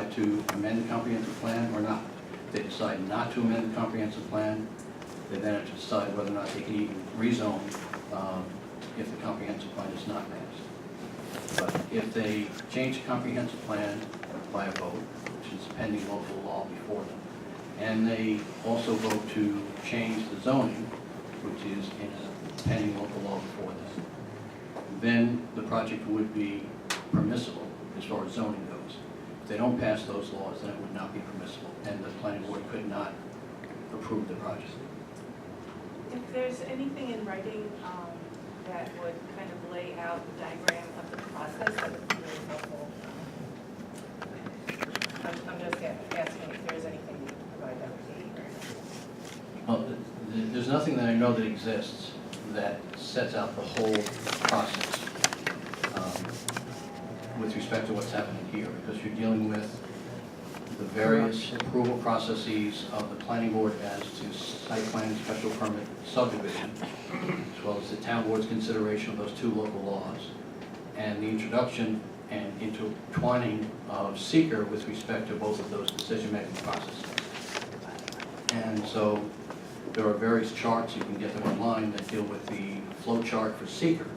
decide to amend the comprehensive plan or not. If they decide not to amend the comprehensive plan, they then have to decide whether or not they can even rezone if the comprehensive plan is not passed. But if they change the comprehensive plan by a vote, which is pending local law before them, and they also vote to change the zoning, which is in a pending local law before them, then the project would be permissible as far as zoning goes. If they don't pass those laws, then it would not be permissible, and the planning board could not approve the project. If there's anything in writing that would kind of lay out the diagram of the process, that would be really helpful. I'm just asking if there's anything you can provide that would be very helpful. Well, there's nothing that I know that exists that sets out the whole process with respect to what's happening here, because you're dealing with the various approval processes of the planning board as to site plan, special permit, subdivision, as well as the town board's consideration of those two local laws, and the introduction and intertwining of seeker with respect to both of those decision-making processes. And so there are various charts, you can get them online, that deal with the flow chart for seeker.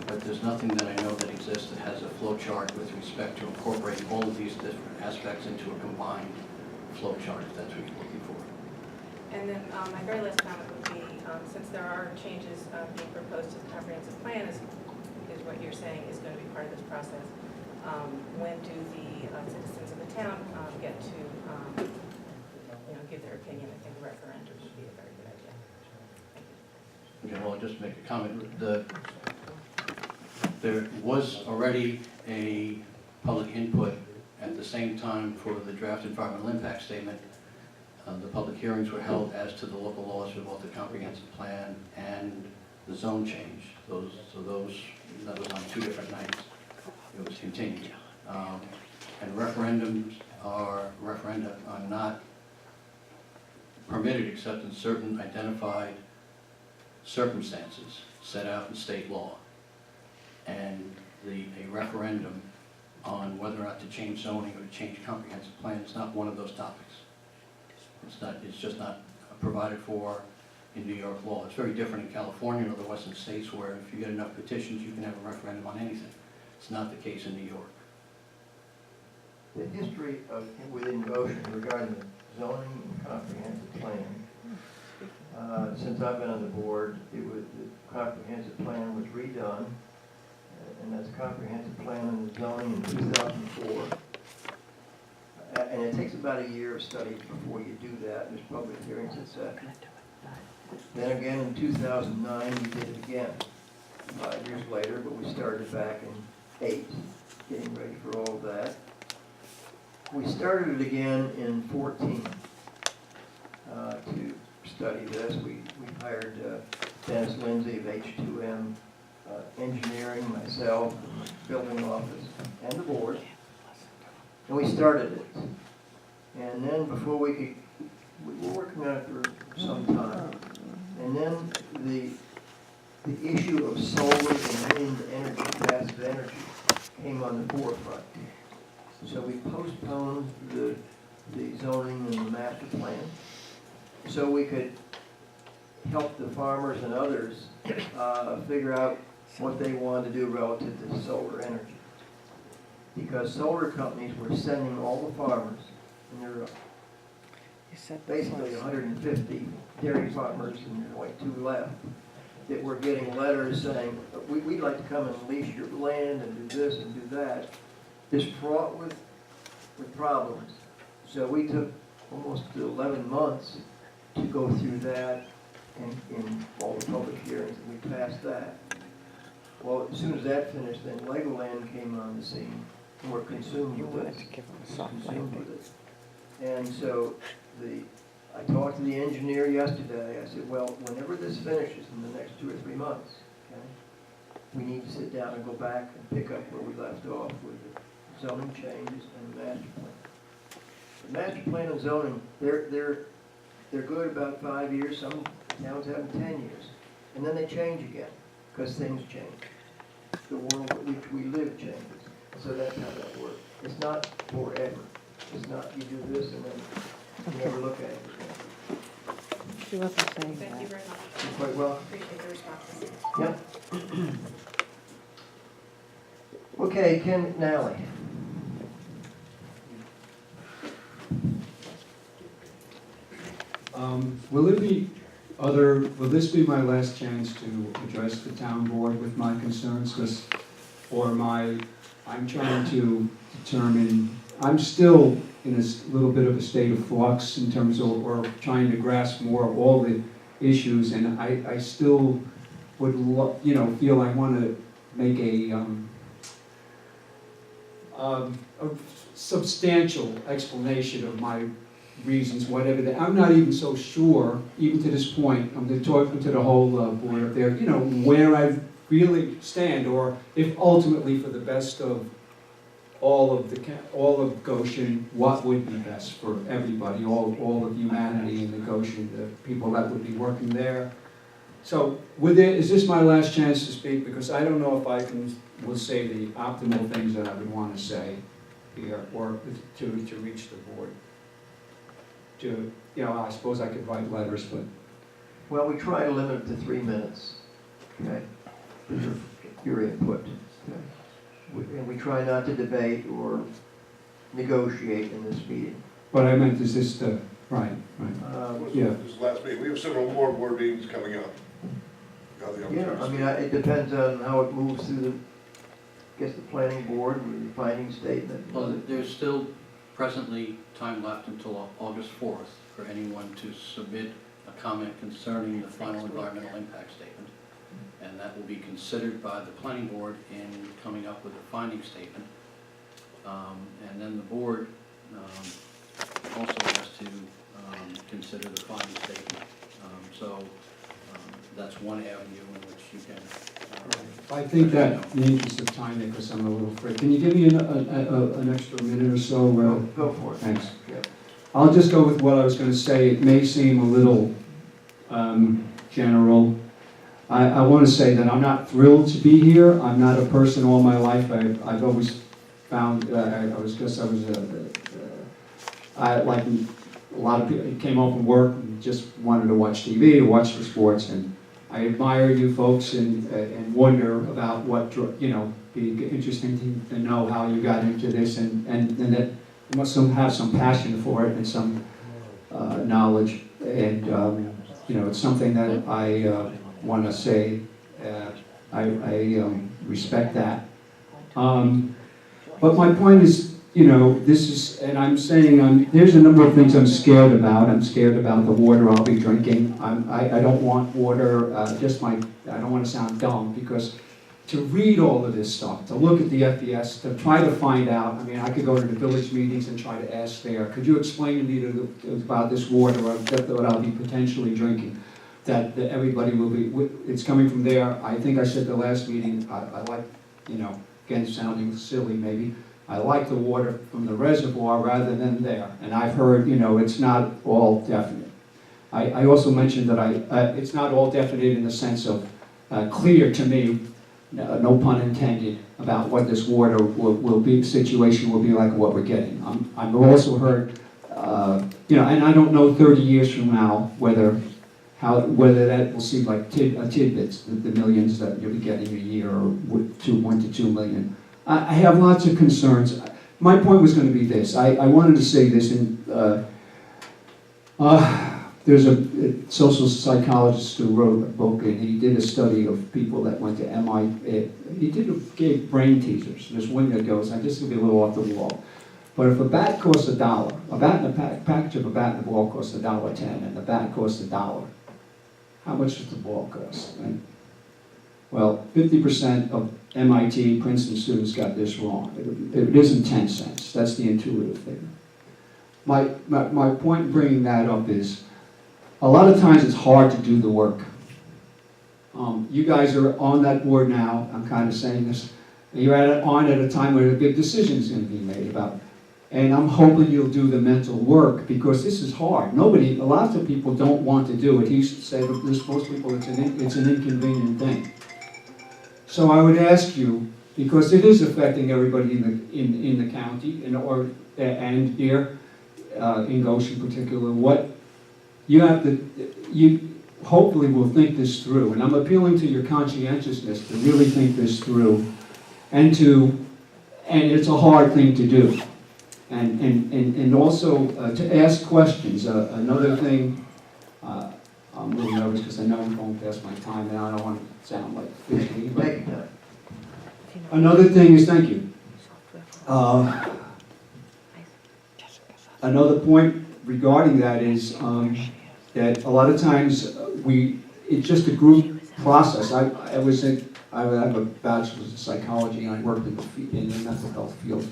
But there's nothing that I know that exists that has a flow chart with respect to incorporating all of these different aspects into a combined flow chart, if that's what you're looking for. And then my very last comment would be, since there are changes being proposed to the comprehensive plan, is what you're saying is going to be part of this process. When do the citizens of the town get to give their opinion? I think a referendum would be a very good idea. Thank you. Okay, well, I'll just make a comment. There was already a public input at the same time for the draft environmental impact statement. The public hearings were held as to the local laws for both the comprehensive plan and the zone change. That was on 2 different nights. It was continued. And referenda are not permitted except in certain identified circumstances set out in state law. And a referendum on whether or not to change zoning or to change comprehensive plan is not one of those topics. It's just not provided for in New York law. It's very different in California and other western states where if you get enough petitions, you can have a referendum on anything. It's not the case in New York. The history within Goshen regarding the zoning and comprehensive plan, since I've been on the board, the comprehensive plan was redone, and that's comprehensive plan and the zoning in 2004. And it takes about a year of study before you do that. There's public hearings, etc. Then again in 2009, we did it again, 5 years later, but we started back in 8, getting ready for all of that. We started it again in 14 to study this. We hired Dennis Lindsay of H2M Engineering, myself, the building office, and the board. And we started it. And then before we were working on it for some time. And then the issue of solar and wind energy, passive energy, came on the forefront. So we postponed the zoning and the master plan so we could help the farmers and others figure out what they wanted to do relative to solar energy. Because solar companies were sending all the farmers, and there are basically 150 dairy farmers and there's only 2 left, that were getting letters saying, we'd like to come and lease your land and do this and do that. It's fraught with problems. So we took almost 11 months to go through that and in all the public hearings, and we passed that. Well, as soon as that finished, then Legoland came on the scene and were consumed with this. And so I talked to the engineer yesterday. I said, well, whenever this finishes in the next 2 or 3 months, okay, we need to sit down and go back and pick up where we left off with the zoning changes and the master plan. The master plan and zoning, they're good about 5 years. Some towns have them 10 years. And then they change again because things change. The world in which we live changes. So that's how that works. It's not forever. It's not you do this and then you never look at it again. She wasn't saying Thank you that. very much. You're quite well. Appreciate the responses. Yep. Okay, Ken McNally. Will this be my last chance to address the town board with my concerns? I'm trying to determine, I'm still in a little bit of a state of flux in terms of, or trying to grasp more of all the issues, and I still would, feel I want to make a substantial explanation of my reasons, whatever that, I'm not even so sure, even to this point, I'm talking to the whole board up there, where I really stand, or if ultimately for the best of all of Goshen, what would be best for everybody, all of humanity in the Goshen, the people that would be working there. So, is this my last chance to speak? Because I don't know if I will say the optimal things that I would want to say here, or to reach the board. I suppose I could write letters, but. Well, we try to limit it to 3 minutes, okay, for your input. Okay? And we try not to debate or negotiate in this meeting. What I meant is this, right. Yeah. This is the last meeting. We have several more board meetings coming up. Yeah, I mean, it depends on how it moves through the planning board with the finding statement. Well, there's still presently time left until August 4th for anyone to submit a comment concerning the final environmental impact statement. And that will be considered by the planning board in coming up with a finding statement. And then the board also has to consider the finding statement. That's one avenue in which you can. I think that, in the interest of time, because I'm a little afraid, can you give me an extra minute or so? Go for it. Thanks. Yeah. I'll just go with what I was going to say. It may seem a little general. I want to say that I'm not thrilled to be here. I'm not a person all my life. I've always found, like a lot of people came home from work and just wanted to watch TV, to watch the sports, and I admire you folks and wonder about what, be interesting to know how you got into this, and that you must have some passion for it and some knowledge, and it's something that I want to say. I respect that. But my point is, this is, and I'm saying, there's a number of things I'm scared about. I'm scared about the water I'll be drinking. I don't want water, I don't want to sound dumb, because to read all of this stuff, to look at the FEIS, to try to find out, I could go to the village meetings and try to ask there, could you explain to me about this water that I'll be potentially drinking? That everybody will be, it's coming from there. I think I said the last meeting, I like, again, sounding silly maybe, I like the water from the reservoir rather than there. And I've heard, it's not all definite. I also mentioned that it's not all definite in the sense of clear to me, no pun intended, about what this water will be, situation will be like, what we're getting. I've also heard, and I don't know 30 years from now whether that will seem like tidbits, the millions that you'll be getting a year, or 1 to 2 million. I have lots of concerns. My point was going to be this. I wanted to say this, there's a social psychologist who wrote a book, and he did a study of people that went to MIT. He gave brain teasers. There's one that goes, this will be a little off the wall, but if a bat costs $1, a package of a bat and a ball costs $1.10, and the bat costs $1, how much does the ball cost? Right? Well, 50% of MIT, Princeton students got this wrong. It isn't 10 cents. That's the intuitive thing. My point in bringing that up is, a lot of times it's hard to do the work. You guys are on that board now. I'm kind of saying this. You're on at a time where a big decision is going to be made about. And I'm hoping you'll do the mental work, because this is hard. Lots of people don't want to do it. He should say that most people, it's an inconvenient thing. So I would ask you because it is affecting everybody in the county and here in Goshen in particular. What you have to, you hopefully will think this through, and I'm appealing to your conscientiousness to really think this through, and it's a hard thing to do, and also to ask questions. Another thing, I'm a little nervous because I know I'm going past my time and I don't want to sound like fidgety, but Take your time. another thing is, thank you. Another point regarding that is that a lot of times it's just a group process. I have a bachelor's in psychology and I worked in the mental health field.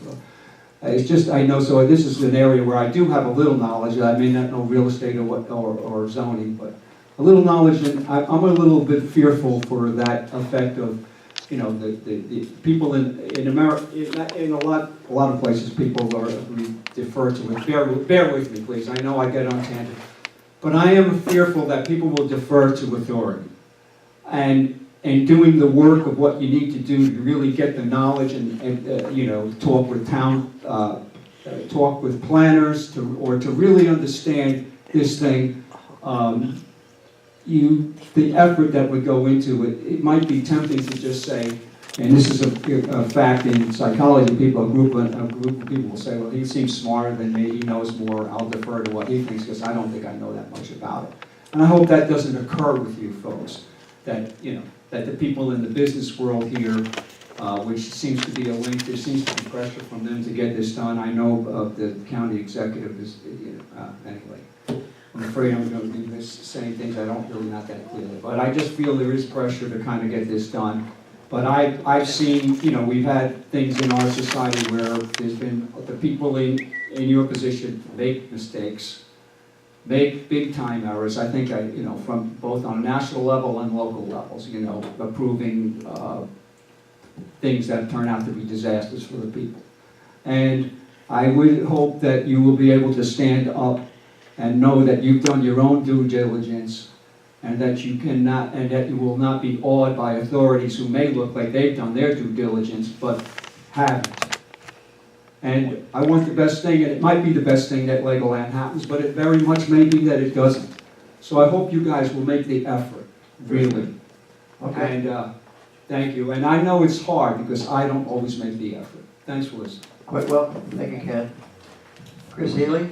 It's just, I know, so this is an area where I do have a little knowledge. I may not know real estate or zoning, but a little knowledge, and I'm a little bit fearful for that effect of, you know, the people in America, in a lot of places, people we defer to it. Bear with me, please. I know I get on tangent, but I am fearful that people will defer to authority, and doing the work of what you need to do to really get the knowledge and you know, talk with talk with planners or to really understand this thing. The effort that would go into it, it might be tempting to just say, and this is a fact in psychology, a group of people will say, well, he seems smarter than me, he knows more, I'll defer to what he thinks because I don't think I know that much about it. And I hope that doesn't occur with you folks, that, you know, that the people in the business world here, which seems to be a link, there seems to be pressure from them to get this done. I know the county executive is, you know, anyway. I'm afraid I'm going to be saying things I don't really not that clearly, but I just feel there is pressure to kind of get this done. But I've seen, you know, we've had things in our society where there's been the people in your position make mistakes, make big time errors. I think you know, from both on a national level and local levels, you know, approving things that turn out to be disasters for the people. And I would hope that you will be able to stand up and know that you've done your own due diligence, and that you cannot, and that you will not be awed by authorities who may look like they've done their due diligence, but haven't. And I want the best thing, and it might be the best thing that Legoland happens, but it very much may be that it doesn't. So I hope you guys will make the effort, really. Okay. And thank you. And I know it's hard because I don't always make the effort. Thanks for listening. Quite welcome. Thank you, Ken. Chris Healy?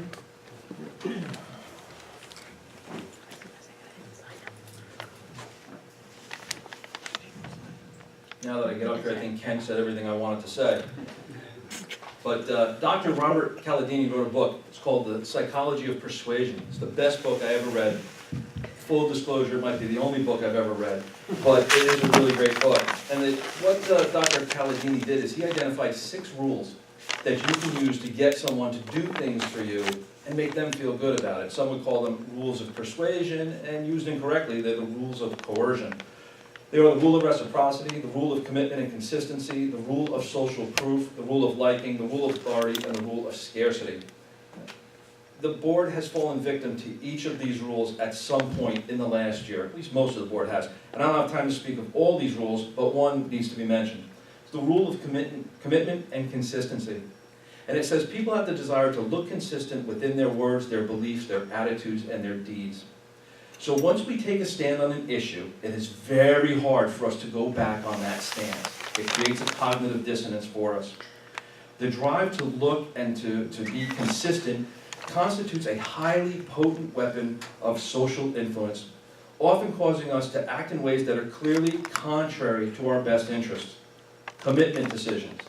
Now that I get up here, I think Ken said everything I wanted to say. But Dr. Robert Cialdini wrote a book. It's called The Psychology of Persuasion. It's the best book I ever read. Full disclosure, it might be the only book I've ever read, but it is a really great book. And what Dr. Cialdini did is he identified 6 rules that you can use to get someone to do things for you and make them feel good about it. Some would call them rules of persuasion, and used incorrectly, they're the rules of coercion. They are the rule of reciprocity, the rule of commitment and consistency, the rule of social proof, the rule of liking, the rule of authority, and the rule of scarcity. The board has fallen victim to each of these rules at some point in the last year, at least most of the board has. And I don't have time to speak of all these rules, but one needs to be mentioned. It's the rule of commitment and consistency. And it says people have the desire to look consistent within their words, their beliefs, their attitudes, and their deeds. So once we take a stand on an issue, it is very hard for us to go back on that stance. It creates a cognitive dissonance for us. The drive to look and to be consistent constitutes a highly potent weapon of social influence, often causing us to act in ways that are clearly contrary to our best interests. Commitment decisions.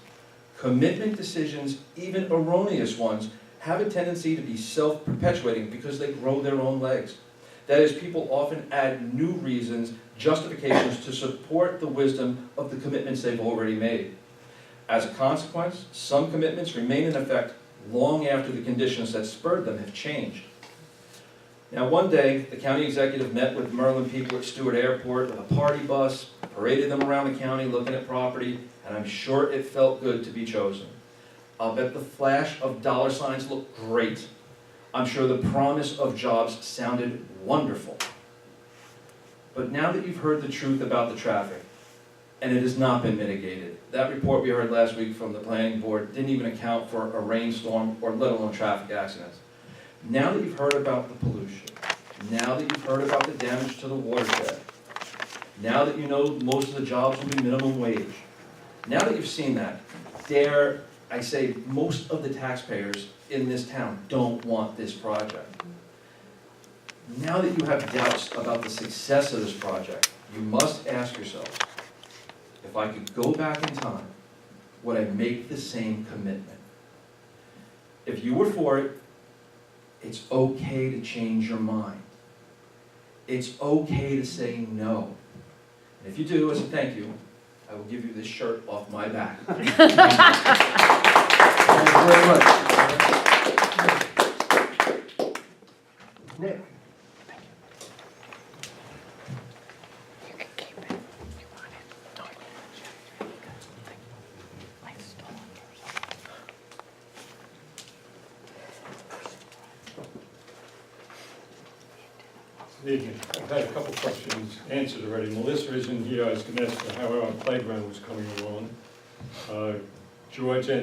Commitment decisions, even erroneous ones, have a tendency to be self-perpetuating because they grow their own legs. That is, people often add new reasons, justifications to support the wisdom of the commitments they've already made. As a consequence, some commitments remain in effect long after the conditions that spurred them have changed. Now, one day, the county executive met with Maryland people at Stewart Airport with a party bus, paraded them around the county looking at property, and I'm sure it felt good to be chosen. I'll bet the flash of dollar signs looked great. I'm sure the promise of jobs sounded wonderful. But now that you've heard the truth about the traffic, and it has not been mitigated. That report we heard last week from the planning board didn't even account for a rainstorm or let alone traffic accidents. Now that you've heard about the pollution, now that you've heard about the damage to the watershed, now that you know most of the jobs will be minimum wage, now that you've seen that, dare I say most of the taxpayers in this town don't want this project. Now that you have doubts about the success of this project, you must ask yourself, if I could go back in time, would I make the same commitment? If you were for it, it's okay to change your mind. It's okay to say no. And if you do, as a thank you, I will give you this shirt off my back. Thank you very much. Nick? You can keep it. You want it. Don't. I stole it. Good evening. I've had a couple questions answered already. Melissa isn't here. I was going to ask her how our playground was coming along. George answered